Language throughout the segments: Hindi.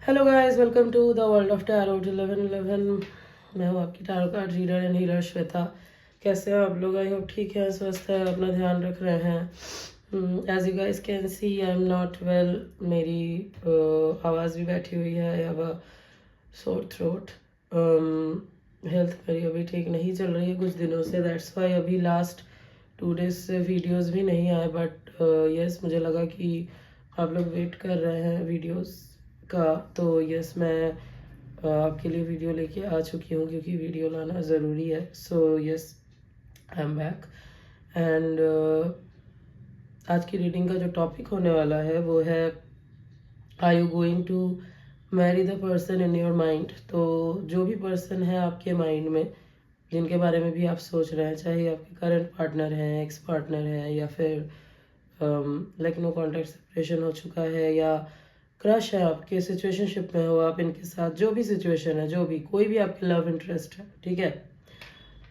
Hello guys, welcome to the world of tarot 1111। मैं हूँ आपकी tarot card reader and healer Shweta. कैसे हो आप लोग? आई होप ठीक है, स्वस्थ है, अपना ध्यान रख रहे हैं। As you guys can see I am not well. मेरी आवाज़ भी बैठी हुई है, I have a sore throat. Health मेरी अभी ठीक नहीं चल रही है कुछ दिनों से, दैट्स वाई अभी लास्ट 2 डेज से वीडियोस भी नहीं आए। बट यस, मुझे लगा कि आप लोग वेट कर रहे हैं वीडियोस का, तो यस मैं आपके लिए वीडियो लेके आ चुकी हूँ क्योंकि वीडियो लाना ज़रूरी है। So yes, I am back and आज की रीडिंग का जो टॉपिक होने वाला है वो है, are you going to marry the person in your mind. तो जो भी पर्सन है आपके माइंड में, जिनके बारे में भी आप सोच रहे हैं, चाहे आपके करंट पार्टनर हैं, एक्स पार्टनर हैं, या फिर लाइक नो कॉन्टैक्ट सेपरेशन हो चुका है, या क्रश है, आपके सिचुएशनशिप में हो आप इनके साथ, जो भी सिचुएशन है, जो भी कोई भी आपके लव इंटरेस्ट है, ठीक है,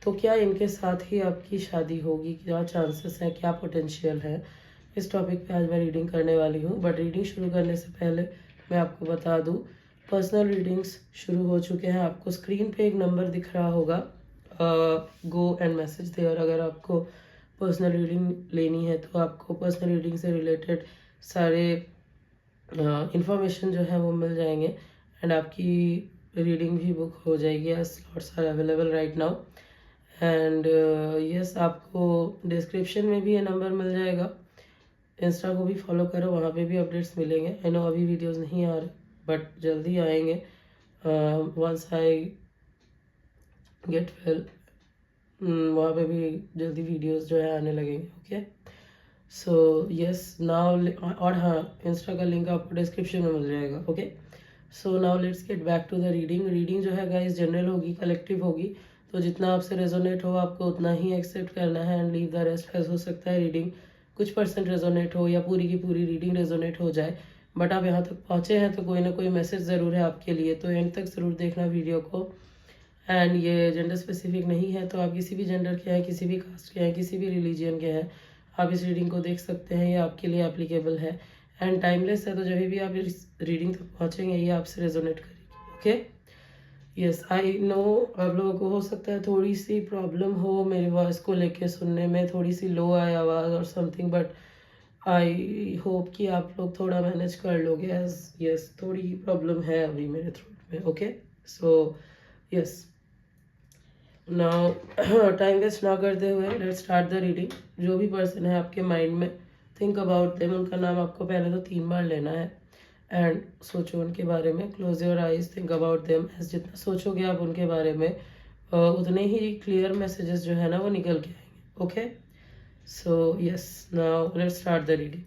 तो क्या इनके साथ ही आपकी शादी होगी? क्या चांसेस हैं, क्या पोटेंशियल है? इस टॉपिक पे आज मैं रीडिंग करने वाली हूँ। बट रीडिंग शुरू करने से पहले मैं आपको बता दूँ, पर्सनल रीडिंग्स शुरू हो चुके हैं। आपको स्क्रीन पे एक नंबर दिख रहा होगा, गो एंड मैसेज देयर। अगर आपको पर्सनल रीडिंग लेनी है तो आपको पर्सनल रीडिंग से रिलेटेड सारे इंफॉर्मेशन जो है वो मिल जाएंगे एंड आपकी रीडिंग भी बुक हो जाएगी। Slots are available right now and yes, आपको डिस्क्रिप्शन में भी ये नंबर मिल जाएगा। इंस्टा को भी फॉलो करो, वहाँ पे भी अपडेट्स मिलेंगे। आई नो अभी वीडियोस नहीं आ रहे बट जल्दी आएंगे वंस आई गेट वेल। वहाँ पे भी जल्दी वीडियोस जो है आने लगेंगे। ओके, सो यस नाउ, और हाँ, इंस्टा का लिंक आपको डिस्क्रिप्शन में मिल जाएगा। Okay, so now let's get back to the reading. Reading जो है गाइस जनरल होगी, कलेक्टिव होगी, तो जितना आपसे रेजोनेट हो आपको उतना ही एक्सेप्ट करना है and leave the rest. As हो सकता है रीडिंग कुछ परसेंट रेजोनेट हो या पूरी की पूरी रीडिंग रेजोनेट हो जाए, बट आप यहाँ तक पहुँचे हैं तो कोई ना कोई मैसेज ज़रूर है आपके लिए, तो एंड तक ज़रूर देखना वीडियो को। एंड ये जेंडर स्पेसिफिक नहीं है, तो आप किसी भी जेंडर के हैं, किसी भी कास्ट के हैं, किसी भी रिलीजियन के हैं, आप इस रीडिंग को देख सकते हैं। ये आपके लिए एप्लीकेबल है एंड टाइमलेस है, तो जब भी आप इस रीडिंग तक पहुँचेंगे ये आपसे रेजोनेट करेगी। ओके, यस आई नो आप लोगों को हो सकता है थोड़ी सी प्रॉब्लम हो मेरी वॉइस को लेके, सुनने में थोड़ी सी लो आए आवाज़ और समथिंग, बट आई होप कि आप लोग थोड़ा मैनेज कर लोगे। एज यस, थोड़ी प्रॉब्लम है अभी मेरे थ्रोट में। Okay, so yes now time waste ना करते हुए लेट्स स्टार्ट द रीडिंग। जो भी पर्सन है आपके माइंड में, थिंक अबाउट देम। उनका नाम आपको पहले तो 3 बार लेना है एंड सोचो उनके बारे में। Close your eyes, think about them. जितना सोचोगे आप उनके बारे में उतने ही क्लियर मैसेजेस जो है ना वो निकल के आएंगे। Okay, so yes now let's start the reading.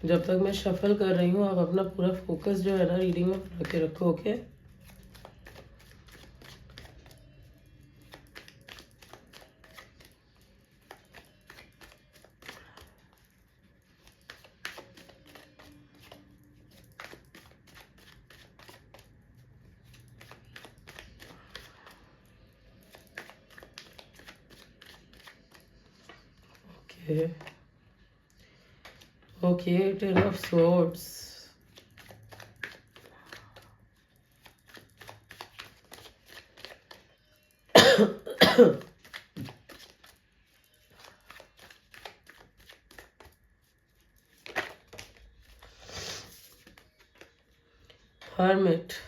जब तक मैं शफल कर रही हूँ आप अपना पूरा फोकस जो है ना रीडिंग में बना के रखो। Okay, okay, okay, 10 of Swords, Hermit,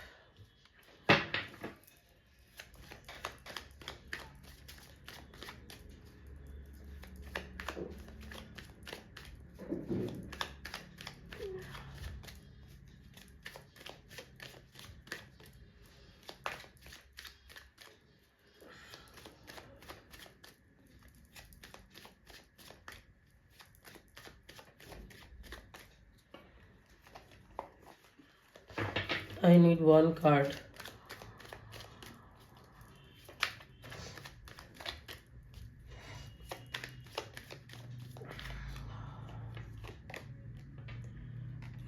I need one card.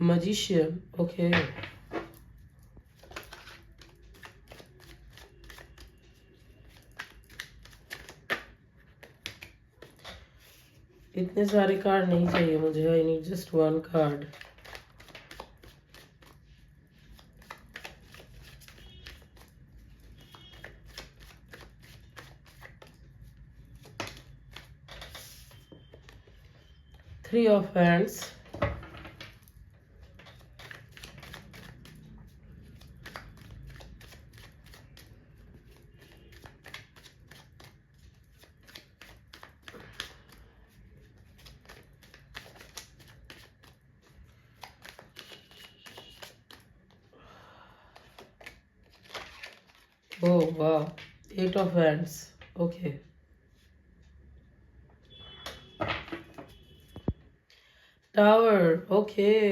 Magician, okay. इतने सारे कार्ड नहीं चाहिए मुझे, I need just one card. Three of hands, oh वाह, eight of hands, okay. Tower, okay.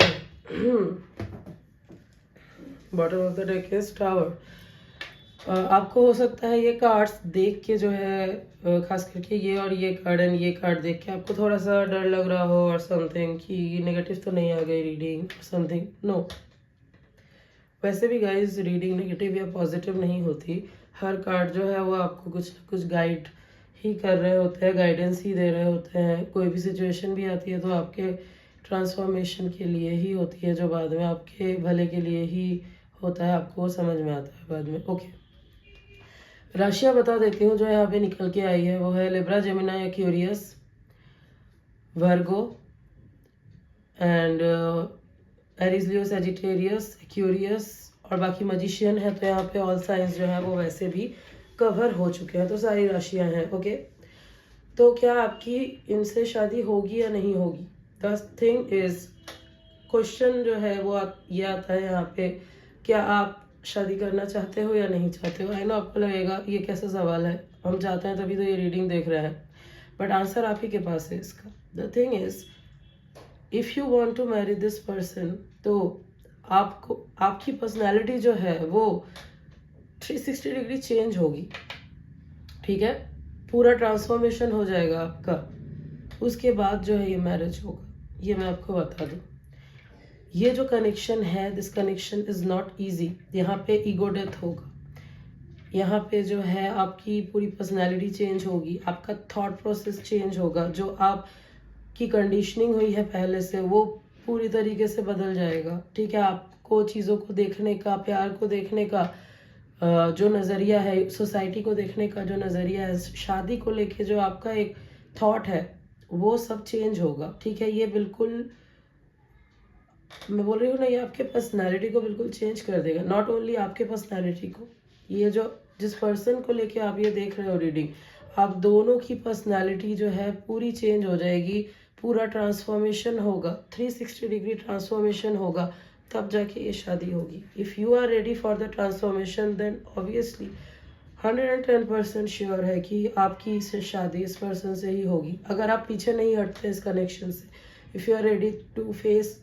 Bottom of the deck is tower. आपको हो सकता है ये कार्ड्स देख के जो है खास करके ये और ये कार्ड एंड ये कार्ड देख के आपको थोड़ा सा डर लग रहा हो और समथिंग कि नेगेटिव तो नहीं आ गई रीडिंग समथिंग, नो। वैसे भी गाइस रीडिंग नेगेटिव या पॉजिटिव नहीं होती। हर कार्ड जो है वो आपको कुछ ना कुछ गाइड ही कर रहे होते हैं, गाइडेंस ही दे रहे होते हैं। कोई भी सिचुएशन भी आती है तो आपके ट्रांसफॉर्मेशन के लिए ही होती है, जो बाद में आपके भले के लिए ही होता है, आपको वो समझ में आता है बाद में, ओके। राशियाँ बता देती हूँ जो यहाँ पे निकल के आई है, वो है Libra, Gemini, Aquarius, Virgo and Aries, Leo, Sagittarius, Aquarius और बाकी मजिशियन है। तो यहाँ पे ऑल साइंस जो है वो वैसे भी कवर हो चुके हैं, तो सारी राशियाँ हैं, ओके। तो क्या आपकी इनसे शादी होगी या नहीं होगी? द थिंग इज, क्वेश्चन जो है वो ये आता है यहाँ पे, क्या आप शादी करना चाहते हो या नहीं चाहते हो? आई नो आपको लगेगा ये कैसा सवाल है, हम चाहते हैं तभी तो ये रीडिंग देख रहे हैं, बट आंसर आप ही के पास है इसका। The thing is, if you want to marry this person, तो आपको आपकी पर्सनालिटी जो है वो 360 डिग्री चेंज होगी, ठीक है। पूरा ट्रांसफॉर्मेशन हो जाएगा आपका, उसके बाद जो है ये मैरिज होगा, ये मैं आपको बता दूं। ये जो कनेक्शन है, this connection is not easy. यहाँ पे ईगो डेथ होगा, यहाँ पे जो है आपकी पूरी पर्सनैलिटी चेंज होगी, आपका थॉट प्रोसेस चेंज होगा, जो आप की कंडीशनिंग हुई है पहले से वो पूरी तरीके से बदल जाएगा, ठीक है। आपको चीज़ों को देखने का, प्यार को देखने का जो नज़रिया है, सोसाइटी को देखने का जो नज़रिया है, शादी को लेके जो आपका एक थॉट है, वो सब चेंज होगा, ठीक है। ये बिल्कुल, मैं बोल रही हूँ ना, ये आपके पर्सनालिटी को बिल्कुल चेंज कर देगा। नॉट ओनली आपके पर्सनालिटी को, ये जो जिस पर्सन को लेके आप ये देख रहे हो रीडिंग, आप दोनों की पर्सनालिटी जो है पूरी चेंज हो जाएगी, पूरा ट्रांसफॉर्मेशन होगा, 360 डिग्री ट्रांसफॉर्मेशन होगा, तब जाके ये शादी होगी। If you are ready for the transformation, then obviously 110% sure है कि आपकी इससे शादी इस पर्सन से ही होगी, अगर आप पीछे नहीं हटते इस कनेक्शन से। If you are ready to face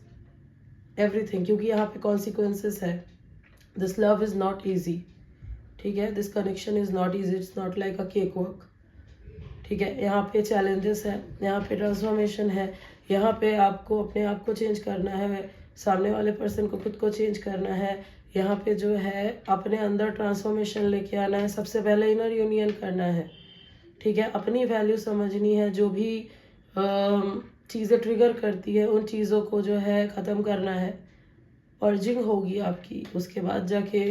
everything, क्योंकि यहाँ पे कॉन्सिक्वेंसेस है। This love is not easy, ठीक है। This connection is not easy, it's not like a cake walk, ठीक है। यहाँ पे चैलेंजेस है, यहाँ पे ट्रांसफॉर्मेशन है, यहाँ पे आपको अपने आप को चेंज करना है, सामने वाले पर्सन को, खुद को चेंज करना है। यहाँ पे जो है अपने अंदर ट्रांसफॉर्मेशन लेके आना है, सबसे पहले इनर यूनियन करना है, ठीक है। अपनी वैल्यू समझनी है, जो भी चीज़ें ट्रिगर करती है उन चीज़ों को जो है ख़त्म करना है, अर्जिंग होगी आपकी, उसके बाद जाके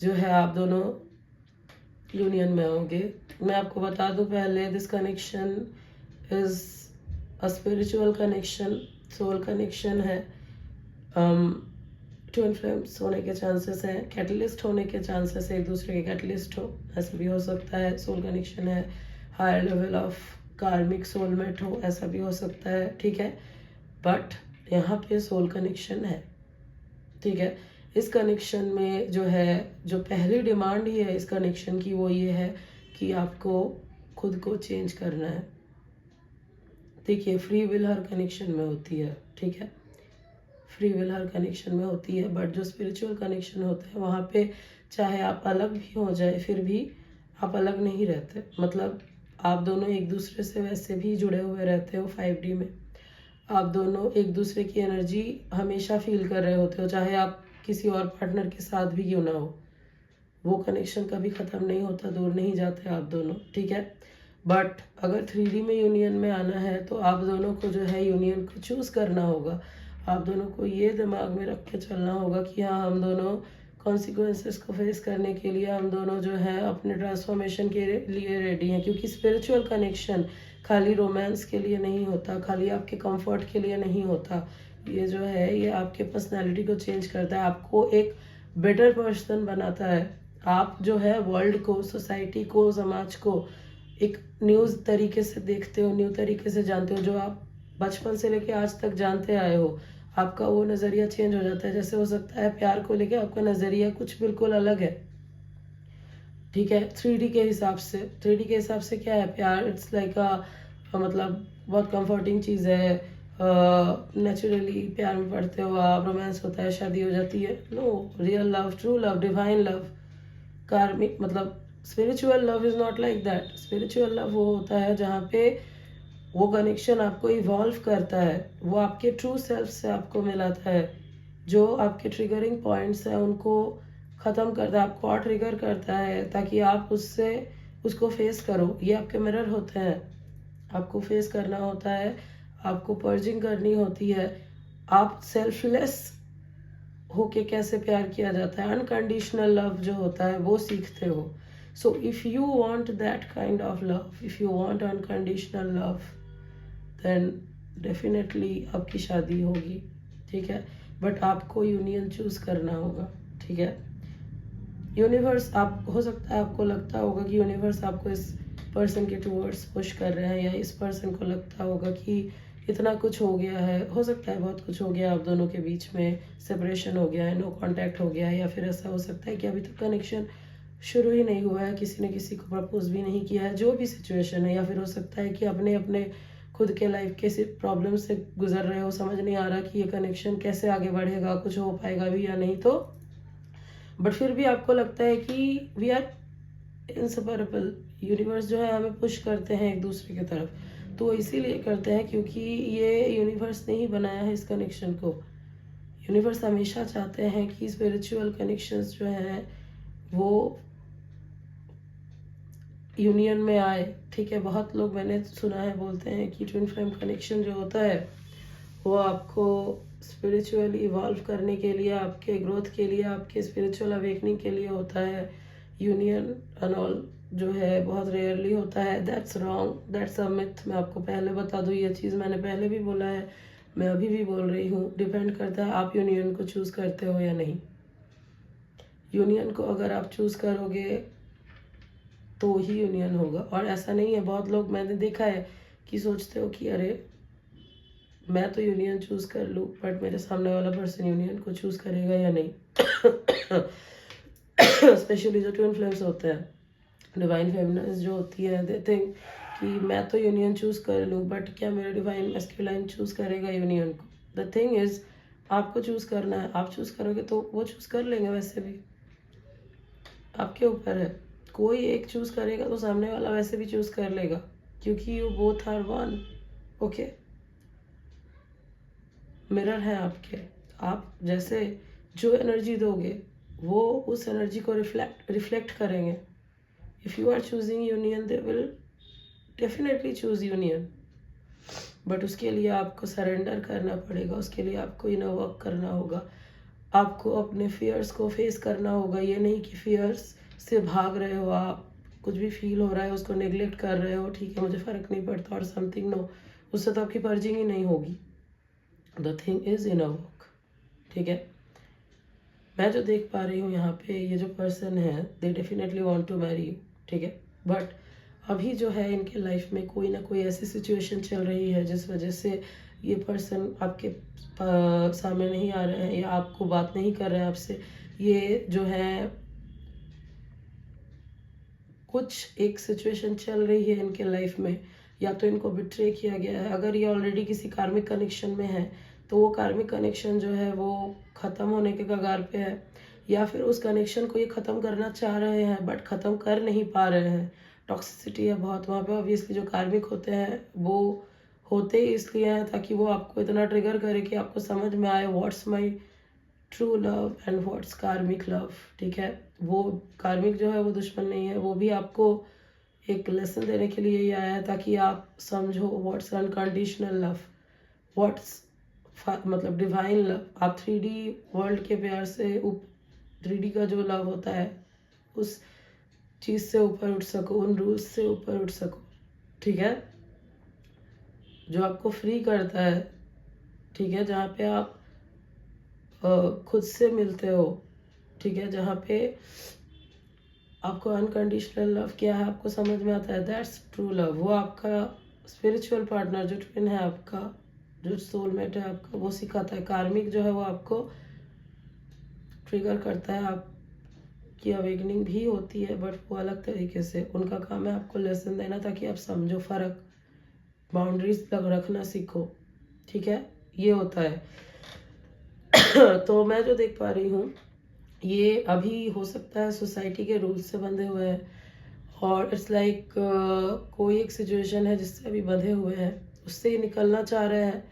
जो है आप दोनों यूनियन में होंगे। मैं आपको बता दूं पहले, this connection is a spiritual connection, soul connection है। ट्विन फ्लेम्स होने के चांसेस हैं, कैटलिस्ट होने के चांसेस है, एक दूसरे के कैटलिस्ट हो, ऐसा भी हो सकता है। सोल कनेक्शन है, higher level of karmic soulmate हो, ऐसा भी हो सकता है, ठीक है। बट यहाँ पे सोल कनेक्शन है, ठीक है। इस कनेक्शन में जो है, जो पहली डिमांड ही है इस कनेक्शन की, वो ये है कि आपको खुद को चेंज करना है। देखिए, फ्री विल हर कनेक्शन में होती है, ठीक है। फ्री विल हर कनेक्शन में होती है, बट जो स्पिरिचुअल कनेक्शन होता है वहाँ पे चाहे आप अलग भी हो जाए, फिर भी आप अलग नहीं रहते। मतलब आप दोनों एक दूसरे से वैसे भी जुड़े हुए रहते हो 5D में। आप दोनों एक दूसरे की एनर्जी हमेशा फील कर रहे होते हो, चाहे आप किसी और पार्टनर के साथ भी क्यों ना हो। वो कनेक्शन कभी ख़त्म नहीं होता, दूर नहीं जाते आप दोनों, ठीक है। बट अगर 3D में यूनियन में आना है तो आप दोनों को जो है यूनियन को चूज़ करना होगा। आप दोनों को ये दिमाग में रख के चलना होगा कि हाँ, हम दोनों कॉन्सिक्वेंसेस को फेस करने के लिए हम दोनों जो है अपने ट्रांसफॉर्मेशन के लिए रेडी हैं। क्योंकि स्पिरिचुअल कनेक्शन खाली रोमांस के लिए नहीं होता, खाली आपके कंफर्ट के लिए नहीं होता। ये जो है ये आपके पर्सनालिटी को चेंज करता है, आपको एक बेटर पर्सन बनाता है। आप जो है वर्ल्ड को, सोसाइटी को, समाज को एक न्यूज़ तरीके से देखते हो, न्यू तरीके से जानते हो। जो आप बचपन से लेके आज तक जानते आए हो, आपका वो नज़रिया चेंज हो जाता है। जैसे हो सकता है प्यार को लेके आपका नज़रिया कुछ बिल्कुल अलग है, ठीक है। 3D के हिसाब से, 3D के हिसाब से क्या है प्यार, इट्स लाइक मतलब बहुत कंफर्टिंग चीज़ है। नेचुरली प्यार में पड़ते हो आप, रोमांस होता है, शादी हो जाती है। No, real love, true love, divine love, karmic मतलब spiritual love is not like that. Spiritual love वो होता है जहाँ पे वो कनेक्शन आपको इवॉल्व करता है, वो आपके ट्रू सेल्फ से आपको मिलाता है। जो आपके ट्रिगरिंग पॉइंट्स हैं उनको ख़त्म करता है, आपको और ट्रिगर करता है ताकि आप उसको फेस करो। ये आपके मिरर होते हैं, आपको फेस करना होता है, आपको पर्जिंग करनी होती है। आप सेल्फलेस होके कैसे प्यार किया जाता है, अनकंडीशनल लव जो होता है वो सीखते हो। So if you want that kind of love, if you want unconditional love, then definitely आपकी शादी होगी, ठीक है। बट आपको यूनियन चूज करना होगा, ठीक है। यूनिवर्स, आप हो सकता है आपको लगता होगा कि यूनिवर्स आपको इस पर्सन के टूवर्ड्स पुश कर रहे हैं, या इस पर्सन को लगता होगा कि इतना कुछ हो गया है, हो सकता है बहुत कुछ हो गया आप दोनों के बीच में, सेपरेशन हो गया है, नो कांटेक्ट हो गया है, या फिर ऐसा हो सकता है कि अभी तक कनेक्शन शुरू ही नहीं हुआ है, किसी ने किसी को प्रपोज भी नहीं किया है, जो भी सिचुएशन है। या फिर हो सकता है कि अपने अपने खुद के लाइफ के प्रॉब्लम से गुजर रहे हो, समझ नहीं आ रहा कि ये कनेक्शन कैसे आगे बढ़ेगा, कुछ हो पाएगा भी या नहीं। तो बट फिर भी आपको लगता है कि वी आर इनसेपरेबल, यूनिवर्स जो है हमें पुश करते हैं एक दूसरे की तरफ। तो इसीलिए करते हैं क्योंकि ये यूनिवर्स ने ही बनाया है इस कनेक्शन को। यूनिवर्स हमेशा चाहते हैं कि स्पिरिचुअल कनेक्शंस जो हैं वो यूनियन में आए, ठीक है। बहुत लोग मैंने सुना है बोलते हैं कि ट्विन फ्लेम कनेक्शन जो होता है वो आपको स्पिरिचुअली इवॉल्व करने के लिए, आपके ग्रोथ के लिए, आपके स्पिरिचुअल अवेकनिंग के लिए होता है। यूनियन एंड ऑल जो है बहुत रेयरली होता है। That's wrong, that's a myth. मैं आपको पहले बता दूँ, ये चीज़ मैंने पहले भी बोला है, मैं अभी भी बोल रही हूँ। डिपेंड करता है आप यूनियन को चूज़ करते हो या नहीं। यूनियन को अगर आप चूज़ करोगे तो ही यूनियन होगा। और ऐसा नहीं है, बहुत लोग मैंने देखा है कि सोचते हो कि अरे मैं तो यूनियन चूज़ कर लूँ, बट मेरे सामने वाला पर्सन यूनियन को चूज़ करेगा या नहीं। स्पेशली जो ट्विन फ्लेम्स होते हैं, डिवाइन फेमिनिन्स जो होती है, दे थिंक कि मैं तो यूनियन चूज़ कर लूँ, बट क्या मेरा डिवाइन मैस्कुलाइन चूज़ करेगा यूनियन को? द थिंग इज़ आपको चूज़ करना है। आप चूज़ करोगे तो वो चूज़ कर लेंगे, वैसे भी आपके ऊपर है। कोई एक चूज़ करेगा तो सामने वाला वैसे भी चूज़ कर लेगा, क्योंकि you both are one, okay. Mirror है आपके, आप जैसे जो एनर्जी दोगे वो उस एनर्जी को रिफ्लेक्ट करेंगे। If you are choosing union, they will definitely choose union. But उसके लिए आपको सरेंडर करना पड़ेगा, उसके लिए आपको इनर वर्क करना होगा, आपको अपने फियर्स को फेस करना होगा। ये नहीं कि फियर्स से भाग रहे हो आप, कुछ भी फील हो रहा है उसको नेग्लेक्ट कर रहे हो, ठीक है मुझे फ़र्क नहीं पड़ता और समथिंग, नो, उससे तो आपकी पर्जिंग ही नहीं होगी। The thing is inner work, ठीक है। मैं जो देख पा रही हूँ यहाँ पे, ये जो पर्सन है they definitely want to marry you, ठीक है। बट अभी जो है इनके लाइफ में कोई ना कोई ऐसी सिचुएशन चल रही है जिस वजह से ये पर्सन आपके सामने नहीं आ रहे हैं, या आपको बात नहीं कर रहे हैं आपसे। ये जो है कुछ एक सिचुएशन चल रही है इनके लाइफ में, या तो इनको बिट्रे किया गया है। अगर ये ऑलरेडी किसी कार्मिक कनेक्शन में है तो वो कार्मिक कनेक्शन जो है वो ख़त्म होने के कगार पे है, या फिर उस कनेक्शन को ये ख़त्म करना चाह रहे हैं बट ख़त्म कर नहीं पा रहे हैं। टॉक्सिसिटी है बहुत वहाँ पे। ऑब्वियसली जो कार्मिक होते हैं वो होते ही इसलिए हैं ताकि वो आपको इतना ट्रिगर करे कि आपको समझ में आए what's my true love and what's कार्मिक लव। ठीक है, वो कार्मिक जो है वो दुश्मन नहीं है, वो भी आपको एक लेसन देने के लिए ही आया है ताकि आप समझो व्हाट्स अनकंडीशनल लव, व्हाट्स मतलब डिवाइन लव। आप 3D वर्ल्ड के प्यार से 3D का जो लव होता है उस चीज़ से ऊपर उठ सको, उन रूल्स से ऊपर उठ सको। ठीक है, जो आपको फ्री करता है। ठीक है, जहाँ पे आप खुद से मिलते हो। ठीक है, जहाँ पे आपको अनकंडीशनल लव क्या है आपको समझ में आता है, दैट्स ट्रू लव। वो आपका स्पिरिचुअल पार्टनर जो ट्विन है आपका, जो सोलमेट है आपका, वो सिखाता है। कार्मिक जो है वो आपको ट्रिगर करता है, आपकी अवेकनिंग भी होती है बट वो अलग तरीके से। उनका काम है आपको लेसन देना ताकि आप समझो फ़र्क, बाउंड्रीज तक रखना सीखो। ठीक है, ये होता है। तो मैं जो देख पा रही हूँ ये अभी हो सकता है सोसाइटी के रूल्स से बंधे हुए हैं और इट्स लाइक कोई एक सिचुएशन है जिससे अभी बंधे हुए हैं, उससे ही निकलना चाह रहे हैं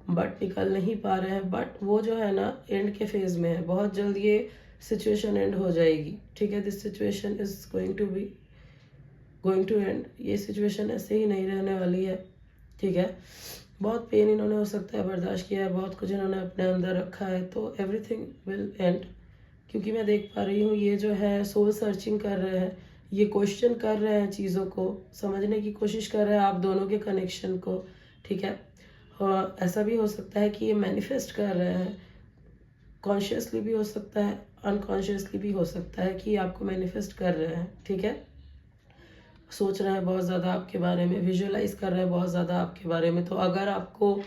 बट निकल नहीं पा रहे हैं। बट वो जो है ना एंड के फेज में है, बहुत जल्द ये सिचुएशन एंड हो जाएगी। ठीक है, this situation is going to end. ये सिचुएशन ऐसे ही नहीं रहने वाली है। ठीक है, बहुत पेन इन्होंने हो सकता है बर्दाश्त किया है, बहुत कुछ इन्होंने अपने अंदर रखा है, तो एवरीथिंग विल एंड। क्योंकि मैं देख पा रही हूँ ये जो है सोल सर्चिंग कर रहे हैं, ये क्वेश्चन कर रहे हैं, चीज़ों को समझने की कोशिश कर रहे हैं आप दोनों के कनेक्शन को। ठीक है, और ऐसा भी हो सकता है कि ये मैनिफेस्ट कर रहे हैं, कॉन्शियसली भी हो सकता है, अनकॉन्शियसली भी हो सकता है कि आपको मैनिफेस्ट कर रहे हैं। ठीक है, सोच रहे हैं बहुत ज़्यादा आपके बारे में, विजुअलाइज कर रहे हैं बहुत ज़्यादा आपके बारे में। तो अगर आपको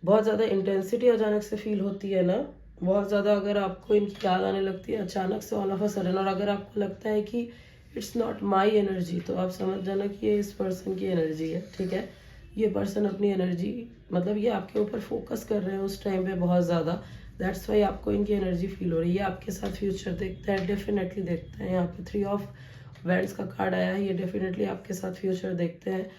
बहुत ज़्यादा इंटेंसिटी अचानक से फील होती है ना, बहुत ज़्यादा अगर आपको इनकी याद आने लगती है अचानक से ऑल ऑफ अ सडन, और अगर आपको लगता है कि इट्स नॉट माई एनर्जी, तो आप समझ जाना कि ये इस पर्सन की एनर्जी है। ठीक है, ये पर्सन अपनी एनर्जी मतलब ये आपके ऊपर फोकस कर रहे हैं उस टाइम पे बहुत ज़्यादा, दैट्स वाई आपको इनकी एनर्जी फील हो रही है। आपके साथ फ्यूचर देखते हैं, डेफिनेटली देखते हैं। यहाँ पे 3 ऑफ वैंड्स का कार्ड आया है, ये डेफिनेटली आपके साथ फ्यूचर देखते हैं।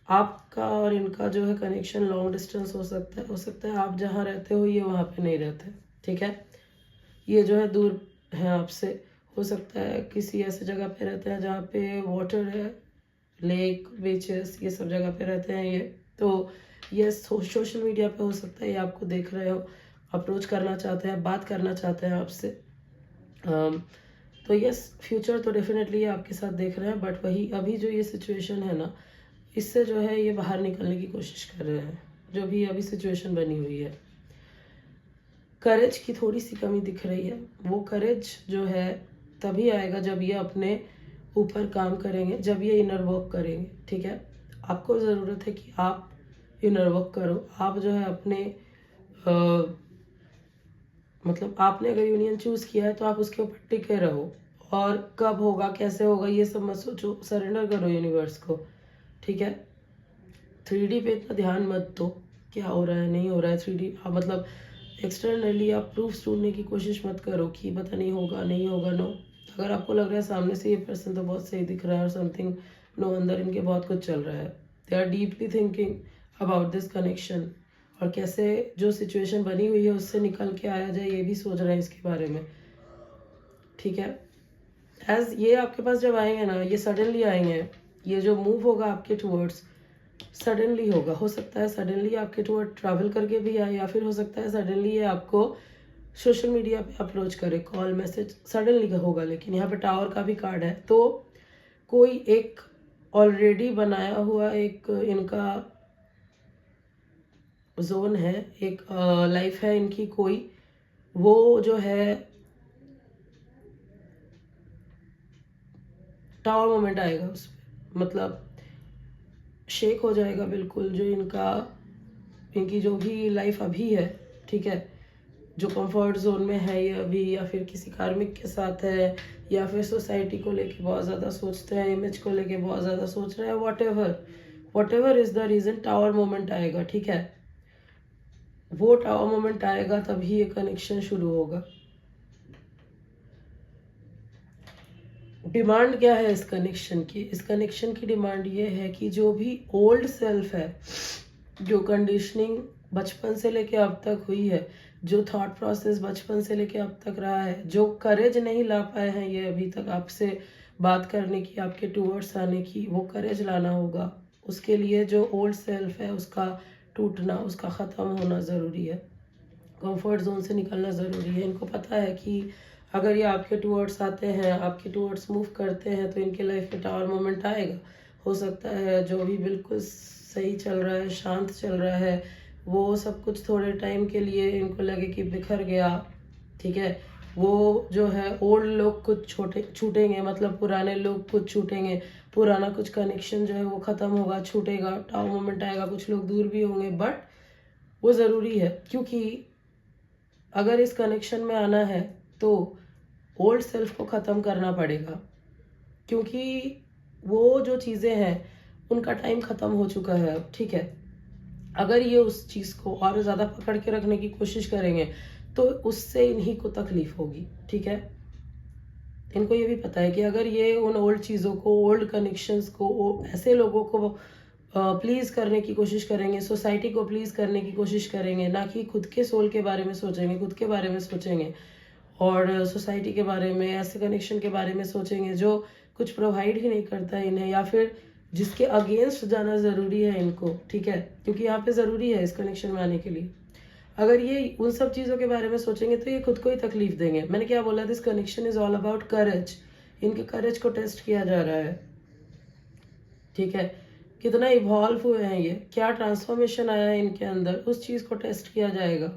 आपका और इनका जो है कनेक्शन लॉन्ग डिस्टेंस हो सकता है आप जहाँ रहते हो ये वहाँ पे नहीं रहते। ठीक है, ये जो है दूर है आपसे, हो सकता है किसी ऐसे जगह पे रहते हैं जहाँ पे वाटर है, लेक, बीचेस, ये सब जगह पे रहते हैं ये। तो ये सोशल मीडिया पे हो सकता है ये आपको देख रहे हो, अप्रोच करना चाहते हैं, बात करना चाहते हैं आपसे। तो यस, फ्यूचर तो डेफिनेटली ये आपके साथ देख रहे हैं, बट वही अभी जो ये सिचुएशन है ना, इससे जो है ये बाहर निकलने की कोशिश कर रहे हैं, जो भी अभी सिचुएशन बनी हुई है। करेज की थोड़ी सी कमी दिख रही है। वो करेज जो है तभी आएगा जब ये अपने ऊपर काम करेंगे, जब ये इनर वर्क करेंगे। ठीक है, आपको ज़रूरत है कि आप इनर वर्क करो। आप जो है अपने मतलब आपने अगर यूनियन चूज किया है तो आप उसके ऊपर टिके रहो, और कब होगा कैसे होगा ये सब मत सोचो, सरेंडर करो यूनिवर्स को। ठीक है, 3D पे इतना ध्यान मत दो क्या हो रहा है नहीं हो रहा है। 3D आप मतलब एक्सटर्नली आप प्रूफ्स ढूंढने की कोशिश मत करो कि पता नहीं होगा नहीं होगा। नो, अगर आपको लग रहा है सामने से ये पर्सन तो बहुत सही दिख रहा है और समथिंग, नो, अंदर इनके बहुत कुछ चल रहा है। They are deeply thinking about this connection, और कैसे जो सिचुएशन बनी हुई है उससे निकल के आया जाए ये भी सोच रहे हैं इसके बारे में। ठीक है, एज ये आपके पास जब आएंगे ना, ये सडनली आएंगे, ये जो मूव होगा आपके टूवर्ड्स सडनली होगा। हो सकता है सडनली आपके टूवर्ड ट्रैवल करके भी आए, या फिर हो सकता है सडनली ये आपको सोशल मीडिया पे अप्रोच करे, कॉल मैसेज सडनली का होगा। लेकिन यहाँ पे टावर का भी कार्ड है, तो कोई एक ऑलरेडी बनाया हुआ एक इनका जोन है, एक लाइफ है इनकी कोई, वो जो है टावर मोमेंट आएगा उस पर, मतलब शेक हो जाएगा बिल्कुल जो इनकी जो भी लाइफ अभी है। ठीक है, जो कंफर्ट जोन में है ये अभी, या फिर किसी कार्मिक के साथ है, या फिर सोसाइटी को लेके बहुत ज़्यादा सोचते हैं, इमेज को लेके बहुत ज़्यादा सोच रहे हैं, what ever is the reason, tower moment आएगा। ठीक है, वो टावर मोमेंट आएगा तभी ये कनेक्शन शुरू होगा। डिमांड क्या है इस कनेक्शन की? इस कनेक्शन की डिमांड ये है कि जो भी ओल्ड सेल्फ है जो कंडीशनिंग बचपन से लेके अब तक हुई है, जो थॉट प्रोसेस बचपन से लेके अब तक रहा है, जो करेज नहीं ला पाए हैं ये अभी तक आपसे बात करने की, आपके टूवर्ड्स आने की, वो करेज लाना होगा। उसके लिए जो ओल्ड सेल्फ है उसका टूटना, उसका ख़त्म होना ज़रूरी है। कंफर्ट जोन से निकलना ज़रूरी है। इनको पता है कि अगर ये आपके टूवर्ड्स आते हैं, आपके टूवर्ड्स मूव करते हैं, तो इनके लाइफ में टावर मोमेंट आएगा। हो सकता है जो भी बिल्कुल सही चल रहा है, शांत चल रहा है, वो सब कुछ थोड़े टाइम के लिए इनको लगे कि बिखर गया, ठीक है। वो जो है ओल्ड लोग कुछ छोटे छूटेंगे, मतलब पुराने लोग कुछ छूटेंगे, पुराना कुछ कनेक्शन जो है वो ख़त्म होगा, छूटेगा, टावर मोमेंट आएगा, कुछ लोग दूर भी होंगे, बट वो ज़रूरी है। क्योंकि अगर इस कनेक्शन में आना है तो ओल्ड सेल्फ को ख़त्म करना पड़ेगा, क्योंकि वो जो चीज़ें हैं उनका टाइम ख़त्म हो चुका है अब, ठीक है। अगर ये उस चीज़ को और ज़्यादा पकड़ के रखने की कोशिश करेंगे तो उससे इन्हीं को तकलीफ होगी, ठीक है। इनको ये भी पता है कि अगर ये उन ओल्ड चीज़ों को, ओल्ड कनेक्शंस को, ऐसे लोगों को प्लीज़ करने की कोशिश करेंगे, सोसाइटी को प्लीज़ करने की कोशिश करेंगे, ना कि खुद के सोल के बारे में सोचेंगे, खुद के बारे में सोचेंगे और सोसाइटी के बारे में, ऐसे कनेक्शन के बारे में सोचेंगे जो कुछ प्रोवाइड ही नहीं करता इन्हें, या फिर जिसके अगेंस्ट जाना ज़रूरी है इनको, ठीक है। क्योंकि यहाँ पे ज़रूरी है इस कनेक्शन में आने के लिए। अगर ये उन सब चीज़ों के बारे में सोचेंगे तो ये खुद को ही तकलीफ देंगे। मैंने क्या बोला, this connection is all about करेज। इनके करेज को टेस्ट किया जा रहा है, ठीक है। कितना इवॉल्व हुए हैं ये, क्या ट्रांसफॉर्मेशन आया है इनके अंदर, उस चीज़ को टेस्ट किया जाएगा,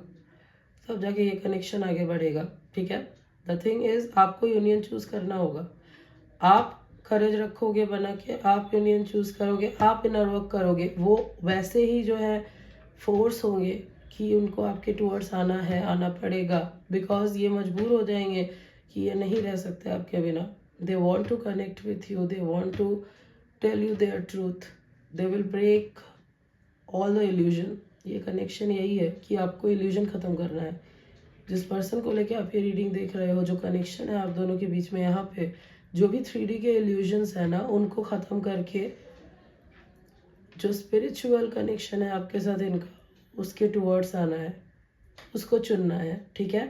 तब जाके ये कनेक्शन आगे बढ़ेगा, ठीक है। द थिंग इज़ आपको यूनियन चूज़ करना होगा। आप करेज रखोगे बना के, आप यूनियन चूज़ करोगे, आप इनर वर्क करोगे, वो वैसे ही जो है फोर्स होंगे कि उनको आपके टूवर्ड्स आना है, आना पड़ेगा, बिकॉज ये मजबूर हो जाएंगे कि ये नहीं रह सकते आपके बिना। They want to connect with you, they want to tell you their truth, they will break all the illusion. ये कनेक्शन यही है कि आपको इल्यूजन ख़त्म करना है। जिस पर्सन को लेके आप ये रीडिंग देख रहे हो, जो कनेक्शन है आप दोनों के बीच में, यहाँ पे जो भी 3D के इल्यूजन्स है ना, उनको ख़त्म करके जो स्पिरिचुअल कनेक्शन है आपके साथ इनका, उसके टूवर्ड्स आना है, उसको चुनना है, ठीक है।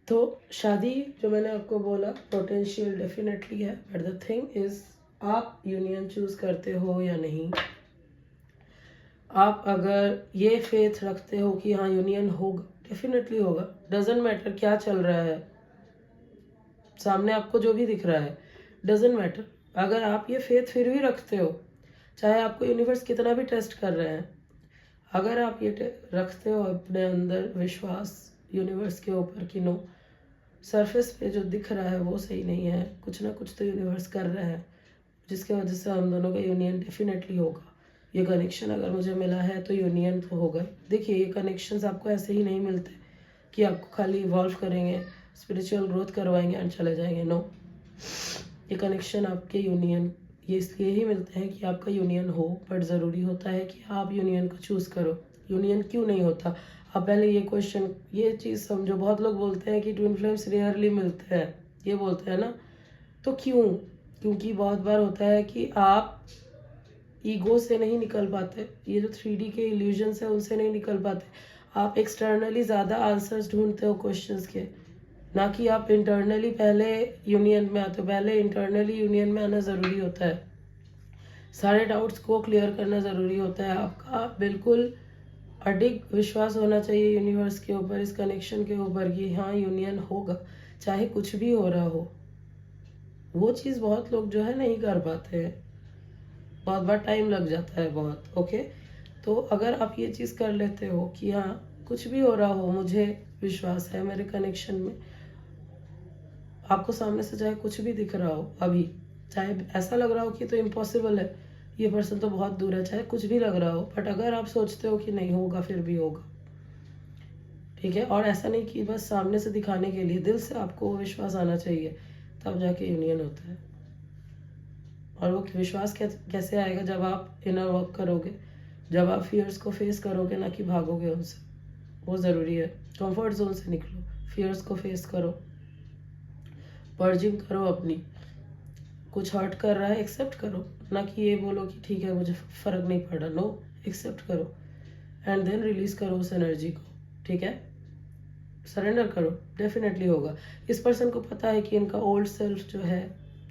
तो शादी जो मैंने आपको बोला, पोटेंशियल डेफिनेटली है, बट द थिंग इज आप यूनियन चूज करते हो या नहीं। आप अगर ये फेथ रखते हो कि हाँ यूनियन होगा, डेफिनेटली होगा, डजेंट मैटर क्या चल रहा है सामने, आपको जो भी दिख रहा है डजेंट मैटर। अगर आप ये फेथ फिर भी रखते हो, चाहे आपको यूनिवर्स कितना भी टेस्ट कर रहे हैं, अगर आप ये रखते हो अपने अंदर विश्वास यूनिवर्स के ऊपर कि नो, सरफेस पे जो दिख रहा है वो सही नहीं है, कुछ ना कुछ तो यूनिवर्स कर रहा है जिसके वजह से हम दोनों का यूनियन डेफिनेटली होगा। ये कनेक्शन अगर मुझे मिला है तो यूनियन तो होगा। देखिए ये कनेक्शंस आपको ऐसे ही नहीं मिलते कि आपको खाली इवॉल्व करेंगे, स्पिरिचुअल ग्रोथ करवाएंगे एंड चले जाएंगे, नो। ये कनेक्शन आपके यूनियन ये इसलिए ही मिलते हैं कि आपका यूनियन हो, बट ज़रूरी होता है कि आप यूनियन को चूज़ करो। यूनियन क्यों नहीं होता, आप पहले ये क्वेश्चन, ये चीज़ समझो। बहुत लोग बोलते हैं कि ट्विन फ्लेम्स रेयरली मिलते हैं, ये बोलते हैं ना, तो क्यों? क्योंकि बहुत बार होता है कि आप ईगो से नहीं निकल पाते, ये जो 3D के इल्यूजन्स हैं उनसे नहीं निकल पाते। आप एक्सटर्नली ज़्यादा आंसर्स ढूंढते हो क्वेश्चंस के, ना कि आप इंटरनली पहले यूनियन में आते हो। पहले इंटरनली यूनियन में आना ज़रूरी होता है, सारे डाउट्स को क्लियर करना ज़रूरी होता है। आपका बिल्कुल अडिग विश्वास होना चाहिए यूनिवर्स के ऊपर, इस कनेक्शन के ऊपर कि हाँ यूनियन होगा, चाहे कुछ भी हो रहा हो। वो चीज़ बहुत लोग जो है नहीं कर पाते हैं, बहुत बार टाइम लग जाता है बहुत, ओके। तो अगर आप ये चीज़ कर लेते हो कि हाँ कुछ भी हो रहा हो, मुझे विश्वास है मेरे कनेक्शन में, आपको सामने से चाहे कुछ भी दिख रहा हो अभी, चाहे ऐसा लग रहा हो कि तो इम्पॉसिबल है, ये पर्सन तो बहुत दूर है, चाहे कुछ भी लग रहा हो, बट अगर आप सोचते हो कि नहीं होगा, फिर भी होगा, ठीक है। और ऐसा नहीं कि बस सामने से दिखाने के लिए, दिल से आपको विश्वास आना चाहिए, तब जाके यूनियन होता है। और वो विश्वास कैसे आएगा, जब आप इनर वर्क करोगे, जब आप फियर्स को फेस करोगे, ना कि भागोगे उनसे। वो ज़रूरी है। कंफर्ट जोन से निकलो, फियर्स को फेस करो, पर्जिंग करो अपनी, कुछ हर्ट कर रहा है एक्सेप्ट करो, ना कि ये बोलो कि ठीक है मुझे फ़र्क नहीं पड़ रहा। नो, एक्सेप्ट करो एंड देन रिलीज करो उस एनर्जी को, ठीक है, सरेंडर करो, डेफिनेटली होगा। इस पर्सन को पता है कि इनका ओल्ड सेल्फ जो है,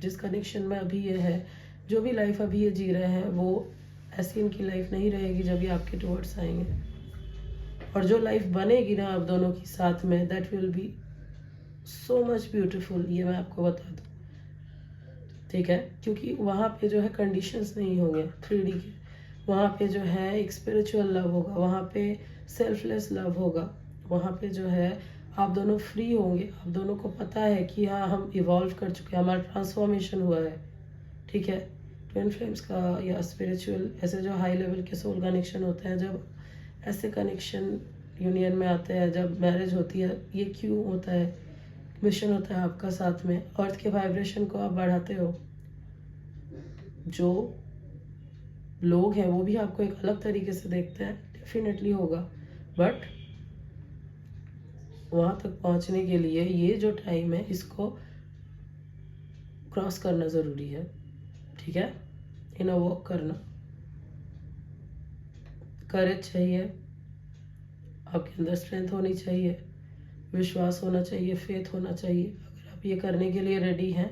जिस कनेक्शन में अभी ये है, जो भी लाइफ अभी ये जी रहे हैं, वो ऐसी इनकी लाइफ नहीं रहेगी जब ये आपके टुवर्ड्स आएंगे। और जो लाइफ बनेगी ना आप दोनों की साथ में, that will be so much beautiful, ये मैं आपको बता दूँ, ठीक है। क्योंकि वहाँ पे जो है कंडीशंस नहीं होंगे 3D के, वहाँ पे जो है एक स्पिरिचुअल लव होगा, वहाँ पे सेल्फलेस लव होगा, वहाँ पे जो है आप दोनों फ्री होंगे। आप दोनों को पता है कि हाँ हम इवॉल्व कर चुके हैं, हमारा ट्रांसफॉर्मेशन हुआ है, ठीक है। ट्विन फ्लेम्स का या स्पिरिचुअल ऐसे जो हाई लेवल के सोल कनेक्शन होते हैं, जब ऐसे कनेक्शन यूनियन में आते हैं, जब मैरिज होती है, ये क्यों होता है, मिशन होता है आपका साथ में, अर्थ के वाइब्रेशन को आप बढ़ाते हो। जो लोग हैं वो भी आपको एक अलग तरीके से देखते हैं, डेफिनेटली होगा, बट वहाँ तक पहुँचने के लिए ये जो टाइम है इसको क्रॉस करना ज़रूरी है, ठीक है। इनर वॉक करना, करेज चाहिए, आपके अंदर स्ट्रेंथ होनी चाहिए, विश्वास होना चाहिए, फेथ होना चाहिए। अगर आप ये करने के लिए रेडी हैं,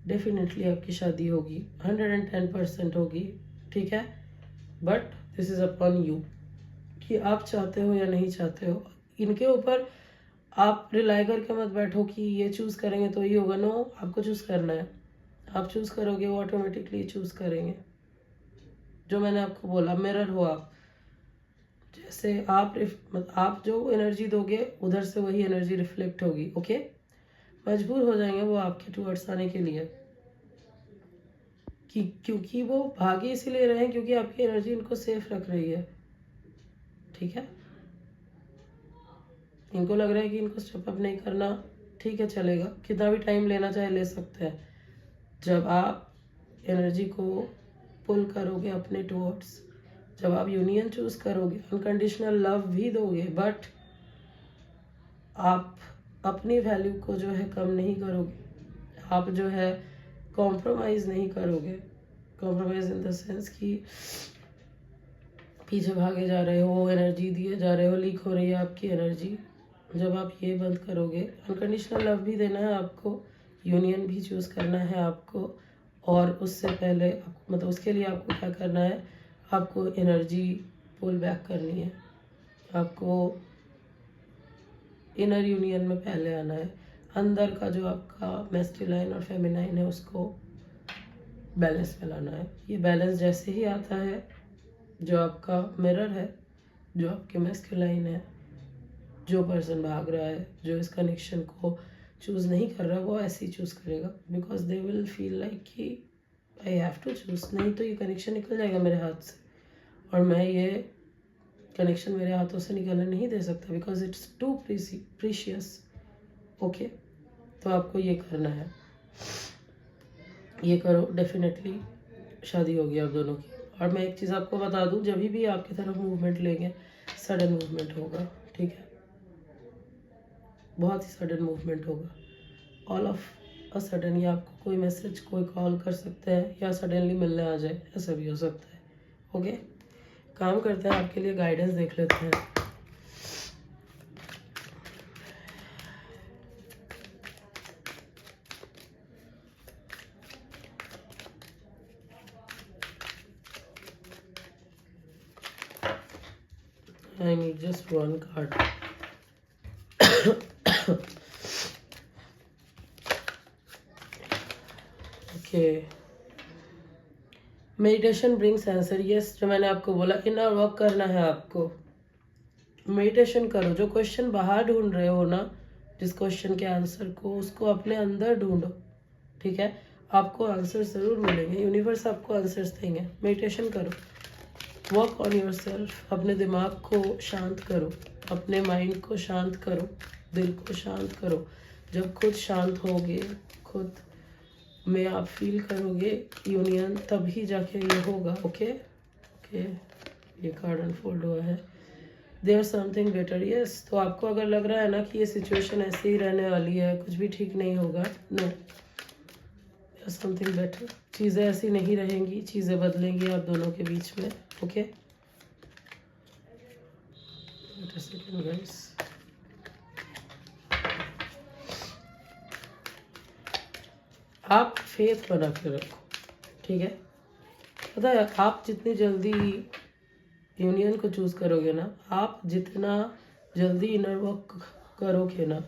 डेफिनेटली आपकी शादी होगी, 110% होगी, ठीक है। But this is upon you कि आप चाहते हो या नहीं चाहते हो। इनके ऊपर आप रिलाई करके मत बैठो कि ये चूज़ करेंगे तो ये होगा। नो, आपको चूज़ करना है। आप चूज़ करोगे वो ऑटोमेटिकली चूज़ करेंगे। जो मैंने आपको बोला, मिरर हो आप। जैसे आप जो एनर्जी दोगे उधर से वही एनर्जी रिफ्लेक्ट होगी, ओके। मजबूर हो जाएंगे वो आपके टुवर्ड्स आने के लिए, क्योंकि वो भागे इसीलिए रहे क्योंकि आपकी एनर्जी इनको सेफ रख रही है, ठीक है। इनको लग रहा है कि इनको स्टेप अप नहीं करना, ठीक है, चलेगा, कितना भी टाइम लेना चाहे ले सकते हैं। जब आप एनर्जी को पुल करोगे अपने टुवर्ड्स, जब आप यूनियन चूज करोगे, अनकंडीशनल लव भी दोगे, बट आप अपनी वैल्यू को जो है कम नहीं करोगे, आप जो है कॉम्प्रोमाइज़ नहीं करोगे। कॉम्प्रोमाइज़ इन द सेंस कि पीछे भागे जा रहे हो, एनर्जी दिए जा रहे हो, लीक हो रही है आपकी एनर्जी। जब आप ये बंद करोगे, अनकंडीशनल लव भी देना है आपको, यूनियन भी चूज़ करना है आपको, और उससे पहले मतलब उसके लिए आपको क्या करना है, आपको एनर्जी पुल बैक करनी है, आपको इनर यूनियन में पहले आना है। अंदर का जो आपका मैस्कुलाइन और फेमिनाइन है उसको बैलेंस में लाना है। ये बैलेंस जैसे ही आता है, जो आपका मिरर है, जो आपके मैस्कुलाइन है, जो पर्सन भाग रहा है, जो इस कनेक्शन को चूज़ नहीं कर रहा, वो ऐसे ही चूज़ करेगा, because they will feel like कि आई हैव टू चूज़, नहीं तो ये कनेक्शन निकल जाएगा मेरे हाथ से, और मैं ये कनेक्शन मेरे हाथों से निकलने नहीं दे सकता, because it's too precious, okay. तो आपको ये करना है, ये करो, डेफिनेटली शादी होगी आप दोनों की। और मैं एक चीज़ आपको बता दूं, जब भी आपकी तरफ मूवमेंट लेंगे, सडन मूवमेंट होगा, ठीक है, बहुत ही सडन मूवमेंट होगा। ऑल ऑफ अ सडन या आपको कोई मैसेज, कोई कॉल कर सकते हैं, या सडनली मिलने आ जाए, ऐसा भी हो सकता है, ओके। काम करते हैं, आपके लिए गाइडेंस देख लेते हैं। I need just one card. Okay. Meditation brings answer. Yes, जो मैंने आपको बोला, इनर वर्क करना है आपको। मेडिटेशन करो, जो क्वेश्चन बाहर ढूंढ रहे हो ना, जिस क्वेश्चन के आंसर को, उसको अपने अंदर ढूंढो, ठीक है। आपको आंसर ज़रूर मिलेंगे, यूनिवर्स आपको आंसर्स देंगे। मेडिटेशन करो, वर्क ऑन योर सेल्फ, अपने दिमाग को शांत करो, अपने माइंड को शांत करो, दिल को शांत करो। जब खुद शांत होगे, खुद में आप फील करोगे यूनियन, तभी जाके ये होगा, ओके। ओके, ये कार्ड अनफोल्ड हुआ है, देयर समथिंग बेटर। यस, तो आपको अगर लग रहा है ना कि ये सिचुएशन ऐसे ही रहने वाली है, कुछ भी ठीक नहीं होगा, नो, देयर समथिंग बेटर। चीज़ें ऐसी नहीं रहेंगी, चीज़ें बदलेंगी आप दोनों के बीच में, ओके। Second guys. आप फेथ बना के रखो, ठीक है। पता है आप जितनी जल्दी यूनियन को चूज करोगे ना, आप जितना जल्दी इनर वर्क करोगे ना,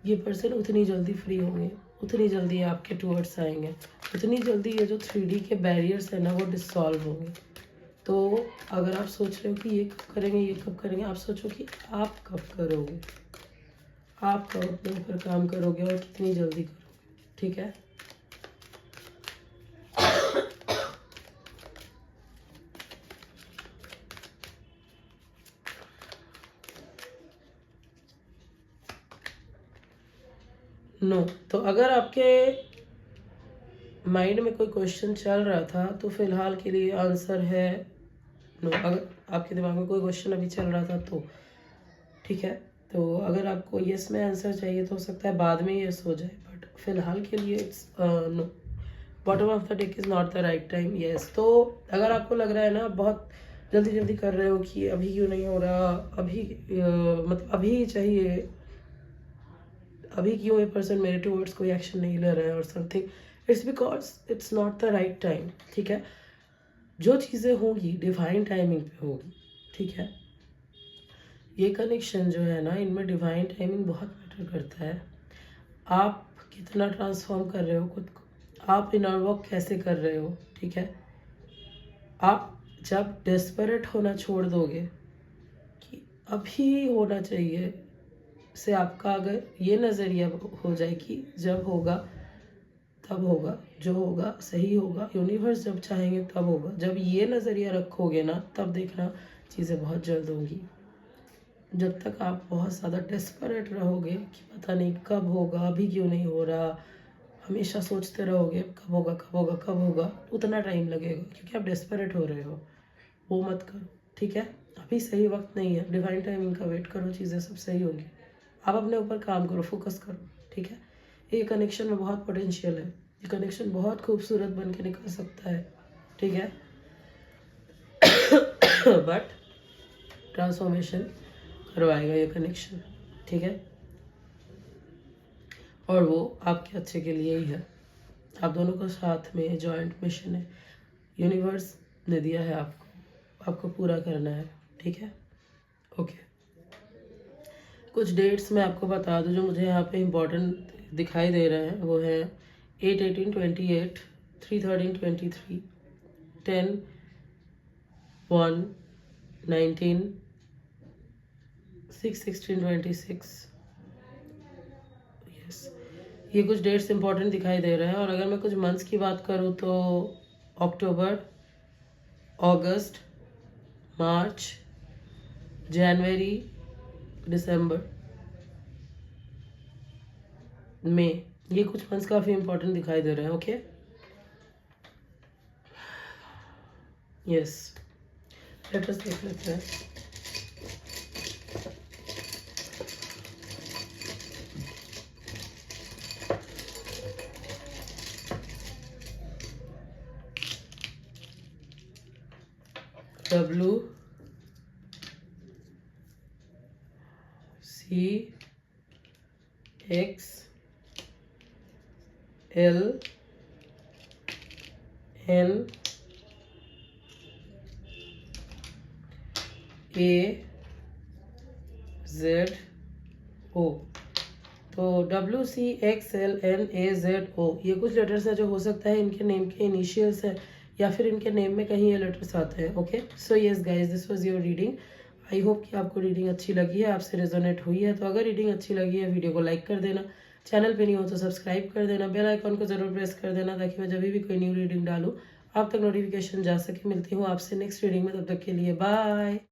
ये पर्सन उतनी जल्दी फ्री होंगे, उतनी जल्दी आपके टूवर्ड्स आएंगे, उतनी जल्दी ये जो 3D के बैरियर्स है ना वो डिसॉल्व होंगे। तो अगर आप सोच रहे हो कि ये कब करेंगे, ये कब करेंगे, आप सोचो कि आप कब करोगे, आप कब अपने ऊपर काम करोगे और कितनी जल्दी करोगे, ठीक है। नो तो अगर आपके माइंड में कोई क्वेश्चन चल रहा था तो फिलहाल के लिए आंसर है नो। अगर आपके दिमाग में कोई क्वेश्चन अभी चल रहा था तो ठीक है। तो अगर आपको यस में आंसर चाहिए तो हो सकता है बाद में यस हो जाए, बट फिलहाल के लिए it's no. Bottom of the deck is not the right time, yes. तो अगर आपको लग रहा है ना बहुत जल्दी जल्दी कर रहे हो कि अभी क्यों नहीं हो रहा, अभी मतलब अभी चाहिए, अभी क्यों ये पर्सन मेरे टूवर्ड्स कोई एक्शन नहीं ले रहा है और something, it's because it's not the right time, ठीक है। जो चीज़ें होंगी डिवाइन टाइमिंग पे होगी, ठीक है। ये कनेक्शन जो है ना, इनमें डिवाइन टाइमिंग बहुत मैटर करता है। आप कितना ट्रांसफॉर्म कर रहे हो खुद को, आप इनर वर्क कैसे कर रहे हो, ठीक है। आप जब डेस्परेट होना छोड़ दोगे कि अभी होना चाहिए, से आपका अगर ये नज़रिया हो जाए कि जब होगा तब होगा, जो होगा सही होगा, यूनिवर्स जब चाहेंगे तब होगा, जब ये नज़रिया रखोगे ना तब देखना चीज़ें बहुत जल्द होंगी। जब तक आप बहुत ज़्यादा डेस्परेट रहोगे कि पता नहीं कब होगा, अभी क्यों नहीं हो रहा, हमेशा सोचते रहोगे कब होगा कब होगा कब होगा, उतना टाइम लगेगा क्योंकि आप डेस्परेट हो रहे हो। वो मत करो, ठीक है। अभी सही वक्त नहीं है, डिवाइन टाइमिंग का वेट करो, चीज़ें सब सही होगी। आप अपने ऊपर काम करो, फोकस करो, ठीक है। ये कनेक्शन में बहुत पोटेंशियल है, ये कनेक्शन बहुत खूबसूरत बन के निकल सकता है, ठीक है। बट ट्रांसफॉर्मेशन करवाएगा ये कनेक्शन, ठीक है। और वो आपके अच्छे के लिए ही है। आप दोनों का साथ में जॉइंट मिशन है, यूनिवर्स ने दिया है आपको पूरा करना है, ठीक है। ओके, कुछ डेट्स मैं आपको बता दूं जो मुझे यहाँ पे इम्पोर्टेंट दिखाई दे रहे हैं। वो है 8/18/28, 3/13/23, 10/1/19, 6/16/26। यस, ये कुछ डेट्स इंपॉर्टेंट दिखाई दे रहे हैं। और अगर मैं कुछ मंथ्स की बात करूँ तो अक्टूबर, अगस्त, मार्च, जनवरी, दिसंबर, मई, ये कुछ मंथ्स काफ़ी इंपॉर्टेंट दिखाई दे रहे हैं। ओके, यस, लेटर्स देख लेते हैं। WCXLNAZO। तो WCXLNAZO ये कुछ लेटर्स हैं जो हो सकता है इनके नेम के इनिशियल्स हैं या फिर इनके नेम में कहीं ये लेटर्स आते हैं। Okay, so yes guys, this was your reading. I hope कि आपको रीडिंग अच्छी लगी है, आपसे रेजोनेट हुई है। तो अगर रीडिंग अच्छी लगी है वीडियो को लाइक कर देना, चैनल पे नहीं हो तो सब्सक्राइब कर देना, बेल आइकॉन को ज़रूर प्रेस कर देना ताकि मैं जब भी कोई न्यू रीडिंग डालूँ आप तक नोटिफिकेशन जा सके। मिलती हूँ आपसे नेक्स्ट रीडिंग में, तब तक के लिए बाय।